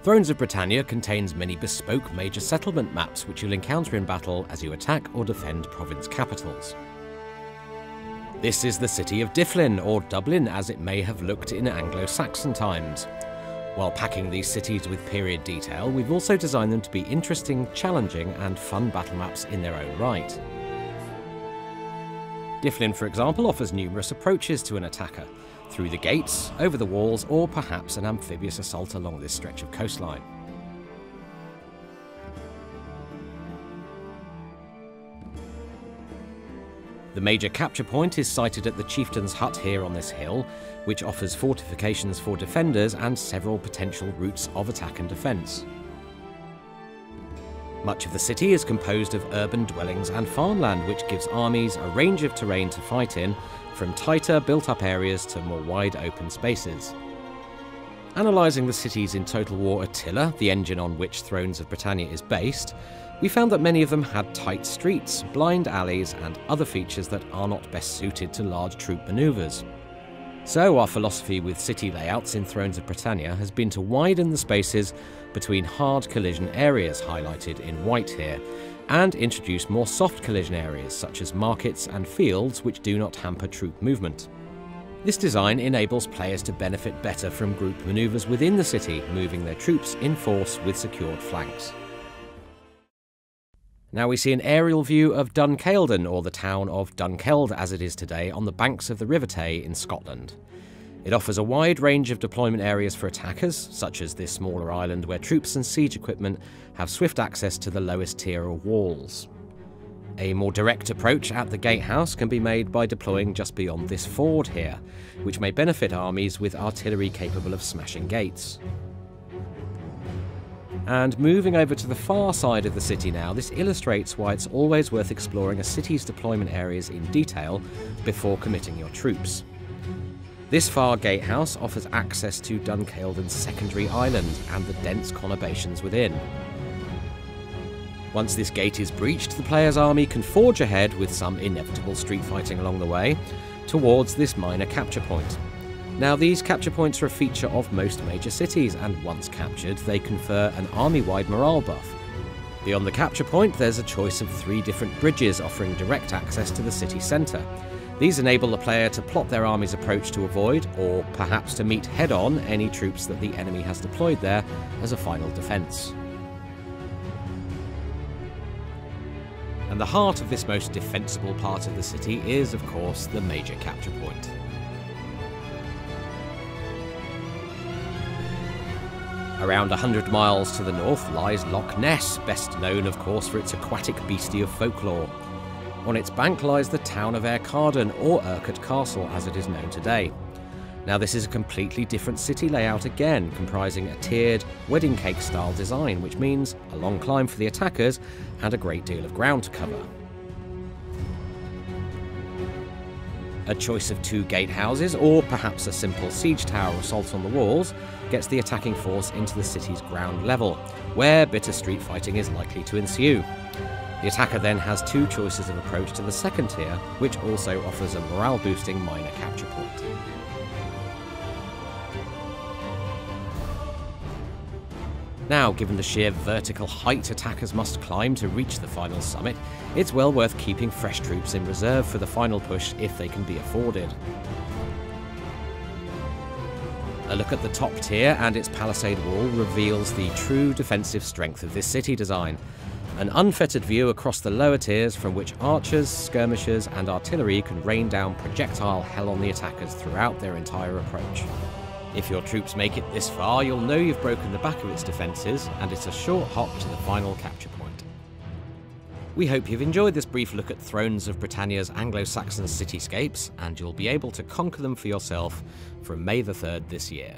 Thrones of Britannia contains many bespoke major settlement maps which you'll encounter in battle as you attack or defend province capitals. This is the city of Dyfflin, or Dublin as it may have looked in Anglo-Saxon times. While packing these cities with period detail, we've also designed them to be interesting, challenging and fun battle maps in their own right. Dyfflin, for example, offers numerous approaches to an attacker, through the gates, over the walls, or perhaps an amphibious assault along this stretch of coastline. The major capture point is sited at the chieftain's hut here on this hill, which offers fortifications for defenders and several potential routes of attack and defence. Much of the city is composed of urban dwellings and farmland, which gives armies a range of terrain to fight in, from tighter built-up areas to more wide open spaces. Analysing the cities in Total War Attila, the engine on which Thrones of Britannia is based, we found that many of them had tight streets, blind alleys and other features that are not best suited to large troop manoeuvres. So our philosophy with city layouts in Thrones of Britannia has been to widen the spaces between hard collision areas, highlighted in white here, and introduce more soft collision areas such as markets and fields which do not hamper troop movement. This design enables players to benefit better from group manoeuvres within the city, moving their troops in force with secured flanks. Now we see an aerial view of Dunkeld, or the town of Dunkeld as it is today, on the banks of the River Tay in Scotland. It offers a wide range of deployment areas for attackers, such as this smaller island where troops and siege equipment have swift access to the lowest tier of walls. A more direct approach at the gatehouse can be made by deploying just beyond this ford here, which may benefit armies with artillery capable of smashing gates. And moving over to the far side of the city now, this illustrates why it's always worth exploring a city's deployment areas in detail before committing your troops. This far gatehouse offers access to Dunkelden's secondary island and the dense conurbations within. Once this gate is breached, the player's army can forge ahead with some inevitable street fighting along the way towards this minor capture point. Now, these capture points are a feature of most major cities, and once captured, they confer an army-wide morale buff. Beyond the capture point, there's a choice of 3 different bridges offering direct access to the city centre. These enable the player to plot their army's approach to avoid, or perhaps to meet head-on, any troops that the enemy has deployed there as a final defence. And the heart of this most defensible part of the city is, of course, the major capture point. Around 100 miles to the north lies Loch Ness, best known of course for its aquatic beastie of folklore. On its bank lies the town of Aircarden, or Urquhart Castle as it is known today. Now this is a completely different city layout again, comprising a tiered, wedding cake style design, which means a long climb for the attackers and a great deal of ground to cover. A choice of 2 gatehouses, or perhaps a simple siege tower assault on the walls, gets the attacking force into the city's ground level, where bitter street fighting is likely to ensue. The attacker then has 2 choices of approach to the second tier, which also offers a morale-boosting minor capture point. Now, given the sheer vertical height attackers must climb to reach the final summit, it's well worth keeping fresh troops in reserve for the final push if they can be afforded. A look at the top tier and its palisade wall reveals the true defensive strength of this city design. An unfettered view across the lower tiers from which archers, skirmishers and artillery can rain down projectile hell on the attackers throughout their entire approach. If your troops make it this far, you'll know you've broken the back of its defences, and it's a short hop to the final capture point. We hope you've enjoyed this brief look at Thrones of Britannia's Anglo-Saxon cityscapes, and you'll be able to conquer them for yourself from May the 3rd this year.